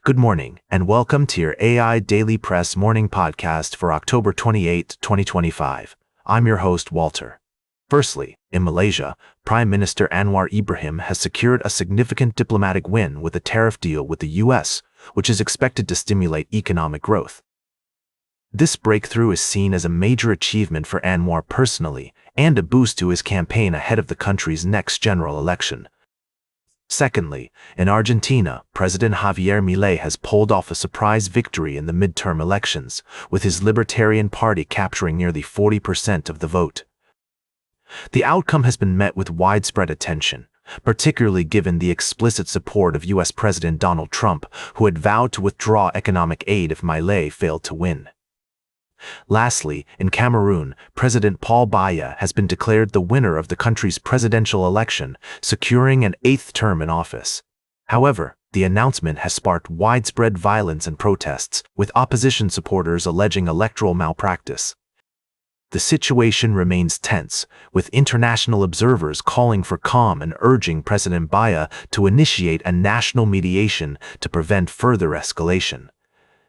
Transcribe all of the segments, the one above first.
Good morning, and welcome to your AIDailyPress morning podcast for October 28, 2025. I'm your host, Walter. Firstly, in Malaysia, Prime Minister Anwar Ibrahim has secured a significant diplomatic win with a tariff deal with the U.S., which is expected to stimulate economic growth. This breakthrough is seen as a major achievement for Anwar personally and a boost to his campaign ahead of the country's next general election. Secondly, in Argentina, President Javier Milei has pulled off a surprise victory in the midterm elections, with his Libertarian Party capturing nearly 40% of the vote. The outcome has been met with widespread attention, particularly given the explicit support of U.S. President Donald Trump, who had vowed to withdraw economic aid if Milei failed to win. Lastly, in Cameroon, President Paul Biya has been declared the winner of the country's presidential election, securing an 8th term in office. However, the announcement has sparked widespread violence and protests, with opposition supporters alleging electoral malpractice. The situation remains tense, with international observers calling for calm and urging President Biya to initiate a national mediation to prevent further escalation.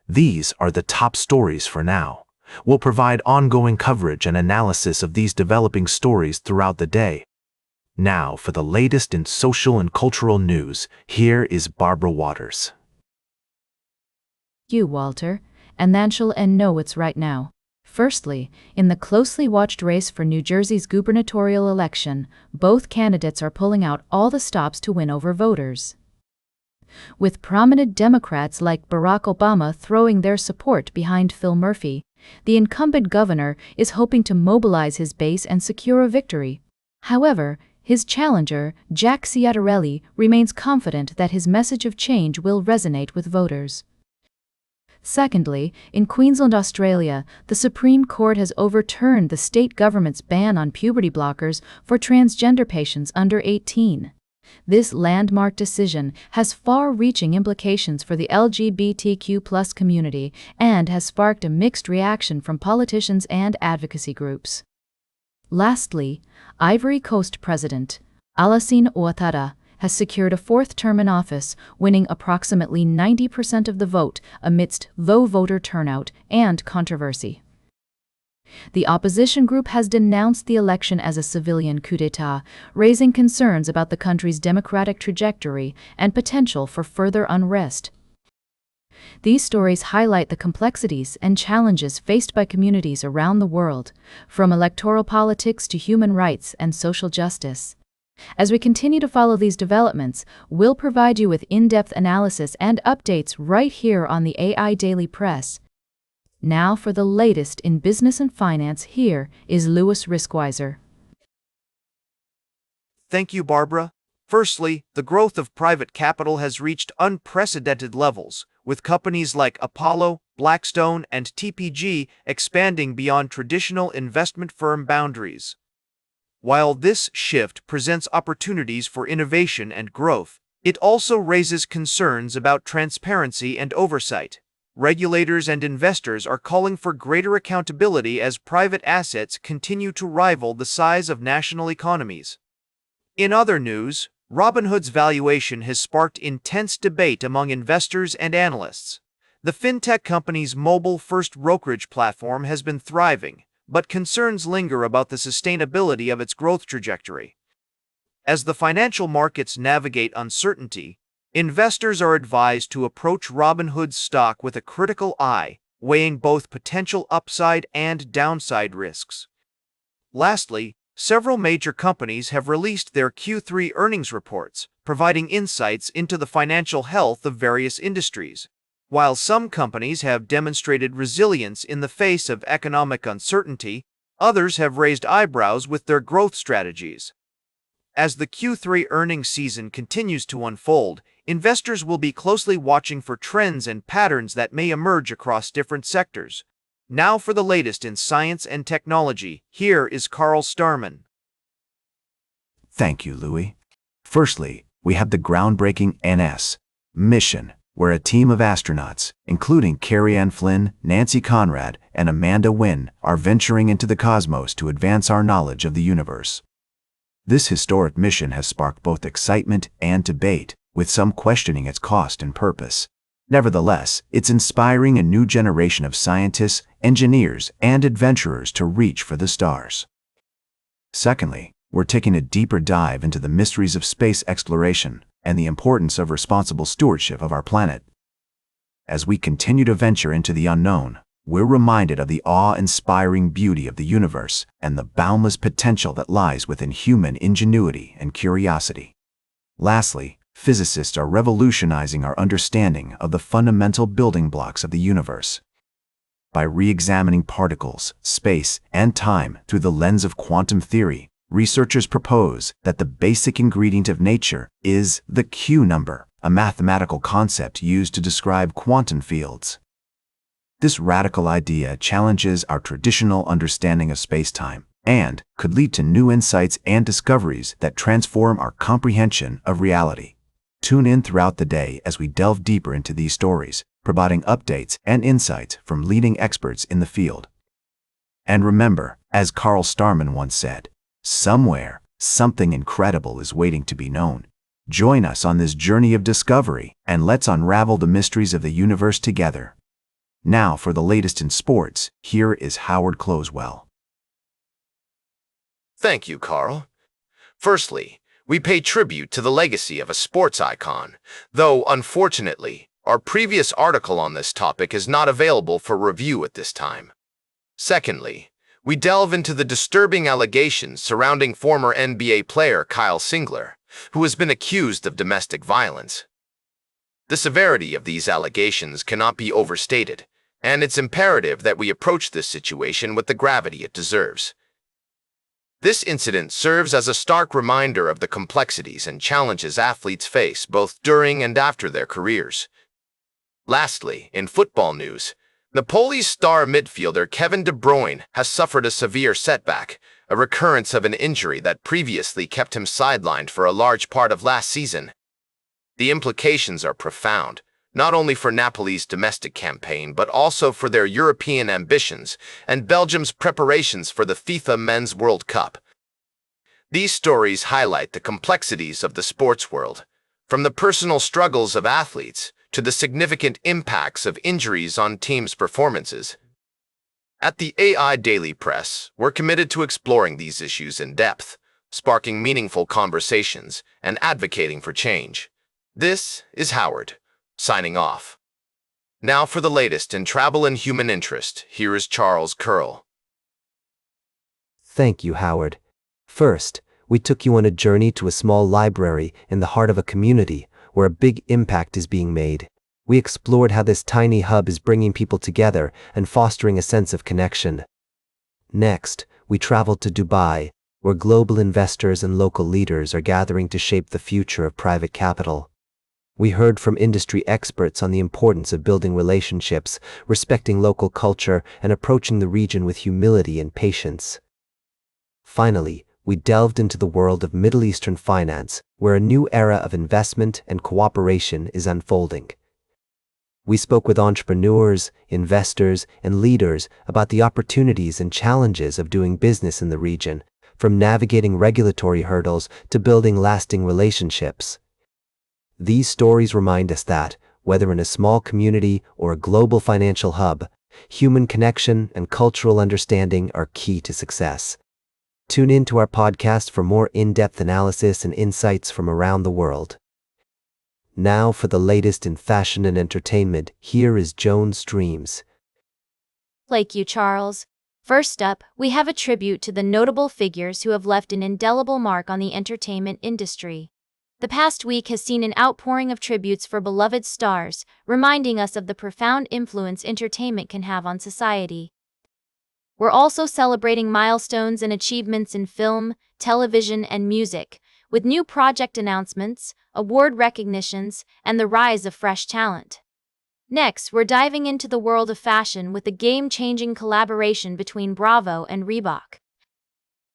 These are the top stories for now. We'll provide ongoing coverage and analysis of these developing stories throughout the day. Now, for the latest in social and cultural news, here is Barbara Waters. You, Walter, and then she'll know what's right now. Firstly, in the closely watched race for New Jersey's gubernatorial election, both candidates are pulling out all the stops to win over voters. With prominent Democrats like Barack Obama throwing their support behind Phil Murphy, the incumbent governor is hoping to mobilize his base and secure a victory. However, his challenger, Jack Ciattarelli, remains confident that his message of change will resonate with voters. Secondly, in Queensland, Australia, the Supreme Court has overturned the state government's ban on puberty blockers for transgender patients under 18. This landmark decision has far-reaching implications for the LGBTQ+ community and has sparked a mixed reaction from politicians and advocacy groups. Lastly, Ivory Coast President Alassane Ouattara has secured a 4th term in office, winning approximately 90% of the vote amidst low voter turnout and controversy. The opposition group has denounced the election as a civilian coup d'état, raising concerns about the country's democratic trajectory and potential for further unrest. These stories highlight the complexities and challenges faced by communities around the world, from electoral politics to human rights and social justice. As we continue to follow these developments, we'll provide you with in-depth analysis and updates right here on the AIDailyPress. Now for the latest in business and finance, here is Louis Riskweiser. Thank you, Barbara. Firstly, the growth of private capital has reached unprecedented levels, with companies like Apollo, Blackstone, and TPG expanding beyond traditional investment firm boundaries. While this shift presents opportunities for innovation and growth, it also raises concerns about transparency and oversight. Regulators and investors are calling for greater accountability as private assets continue to rival the size of national economies. In other news, Robinhood's valuation has sparked intense debate among investors and analysts. The fintech company's mobile-first brokerage platform has been thriving, but concerns linger about the sustainability of its growth trajectory. As the financial markets navigate uncertainty, investors are advised to approach Robinhood's stock with a critical eye, weighing both potential upside and downside risks. Lastly, several major companies have released their Q3 earnings reports, providing insights into the financial health of various industries. While some companies have demonstrated resilience in the face of economic uncertainty, others have raised eyebrows with their growth strategies. As the Q3 earnings season continues to unfold, investors will be closely watching for trends and patterns that may emerge across different sectors. Now for the latest in science and technology, here is Carl Starman. Thank you, Louis. Firstly, we have the groundbreaking NS mission, where a team of astronauts, including Carrie Ann Flynn, Nancy Conrad, and Amanda Wynne, are venturing into the cosmos to advance our knowledge of the universe. This historic mission has sparked both excitement and debate, with some questioning its cost and purpose. Nevertheless, it's inspiring a new generation of scientists, engineers, and adventurers to reach for the stars. Secondly, we're taking a deeper dive into the mysteries of space exploration and the importance of responsible stewardship of our planet. As we continue to venture into the unknown, we're reminded of the awe-inspiring beauty of the universe and the boundless potential that lies within human ingenuity and curiosity. Lastly, physicists are revolutionizing our understanding of the fundamental building blocks of the universe. By re-examining particles, space, and time through the lens of quantum theory, researchers propose that the basic ingredient of nature is the Q number, a mathematical concept used to describe quantum fields. This radical idea challenges our traditional understanding of space-time and could lead to new insights and discoveries that transform our comprehension of reality. Tune in throughout the day as we delve deeper into these stories, providing updates and insights from leading experts in the field. And remember, as Carl Starman once said, somewhere, something incredible is waiting to be known. Join us on this journey of discovery, and let's unravel the mysteries of the universe together. Now for the latest in sports, here is Howard Closewell. Thank you, Carl. Firstly, we pay tribute to the legacy of a sports icon, though, unfortunately, our previous article on this topic is not available for review at this time. Secondly, we delve into the disturbing allegations surrounding former NBA player Kyle Singler, who has been accused of domestic violence. The severity of these allegations cannot be overstated, and it's imperative that we approach this situation with the gravity it deserves. This incident serves as a stark reminder of the complexities and challenges athletes face both during and after their careers. Lastly, in football news, Napoli's star midfielder Kevin De Bruyne has suffered a severe setback, a recurrence of an injury that previously kept him sidelined for a large part of last season. The implications are profound, not only for Napoli's domestic campaign but also for their European ambitions and Belgium's preparations for the FIFA Men's World Cup. These stories highlight the complexities of the sports world, from the personal struggles of athletes to the significant impacts of injuries on teams' performances. At the AIDailyPress, we're committed to exploring these issues in depth, sparking meaningful conversations and advocating for change. This is Howard, signing off. Now for the latest in travel and human interest, here is Charles Curl. Thank you, Howard. First, we took you on a journey to a small library in the heart of a community where a big impact is being made. We explored how this tiny hub is bringing people together and fostering a sense of connection. Next, we traveled to Dubai, where global investors and local leaders are gathering to shape the future of private capital. We heard from industry experts on the importance of building relationships, respecting local culture, and approaching the region with humility and patience. Finally, we delved into the world of Middle Eastern finance, where a new era of investment and cooperation is unfolding. We spoke with entrepreneurs, investors, and leaders about the opportunities and challenges of doing business in the region, from navigating regulatory hurdles to building lasting relationships. These stories remind us that, whether in a small community or a global financial hub, human connection and cultural understanding are key to success. Tune in to our podcast for more in-depth analysis and insights from around the world. Now for the latest in fashion and entertainment, here is Joan Streams. Thank you, Charles. First up, we have a tribute to the notable figures who have left an indelible mark on the entertainment industry. The past week has seen an outpouring of tributes for beloved stars, reminding us of the profound influence entertainment can have on society. We're also celebrating milestones and achievements in film, television, and music, with new project announcements, award recognitions, and the rise of fresh talent. Next, we're diving into the world of fashion with a game-changing collaboration between Bravo and Reebok.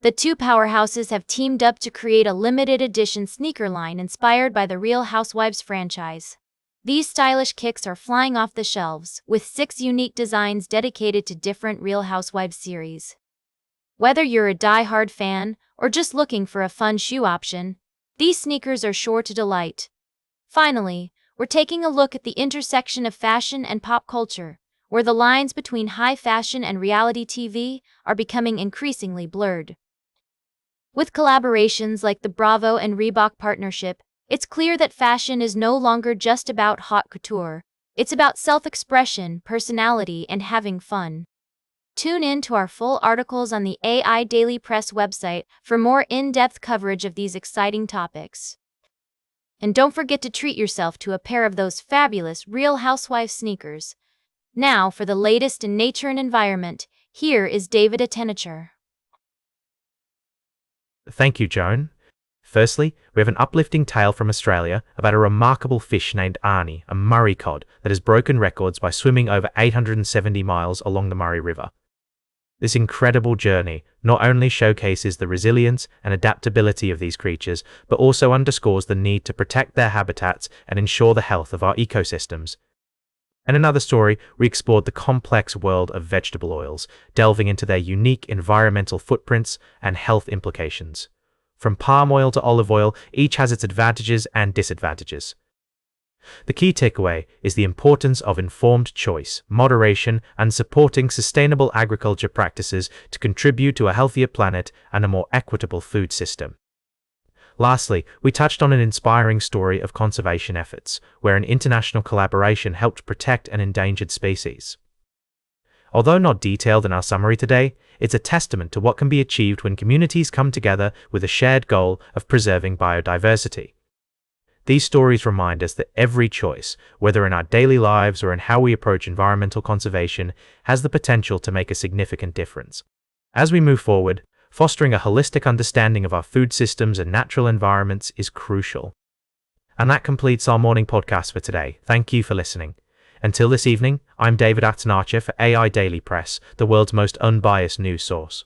The two powerhouses have teamed up to create a limited edition sneaker line inspired by the Real Housewives franchise. These stylish kicks are flying off the shelves, with 6 unique designs dedicated to different Real Housewives series. Whether you're a die-hard fan or just looking for a fun shoe option, these sneakers are sure to delight. Finally, we're taking a look at the intersection of fashion and pop culture, where the lines between high fashion and reality TV are becoming increasingly blurred. With collaborations like the Bravo and Reebok partnership, it's clear that fashion is no longer just about haute couture. It's about self-expression, personality, and having fun. Tune in to our full articles on the AIDailyPress website for more in-depth coverage of these exciting topics. And don't forget to treat yourself to a pair of those fabulous Real Housewives sneakers. Now, for the latest in nature and environment, here is David Attenacher. Thank you, Joan. Firstly, we have an uplifting tale from Australia about a remarkable fish named Arnie, a Murray cod that has broken records by swimming over 870 miles along the Murray River. This incredible journey not only showcases the resilience and adaptability of these creatures, but also underscores the need to protect their habitats and ensure the health of our ecosystems. In another story, we explored the complex world of vegetable oils, delving into their unique environmental footprints and health implications. From palm oil to olive oil, each has its advantages and disadvantages. The key takeaway is the importance of informed choice, moderation, and supporting sustainable agriculture practices to contribute to a healthier planet and a more equitable food system. Lastly, we touched on an inspiring story of conservation efforts, where an international collaboration helped protect an endangered species. Although not detailed in our summary today, it's a testament to what can be achieved when communities come together with a shared goal of preserving biodiversity. These stories remind us that every choice, whether in our daily lives or in how we approach environmental conservation, has the potential to make a significant difference. As we move forward, fostering a holistic understanding of our food systems and natural environments is crucial. And that completes our morning podcast for today. Thank you for listening. Until this evening, I'm David Attenacher for AI Daily Press, the world's most unbiased news source.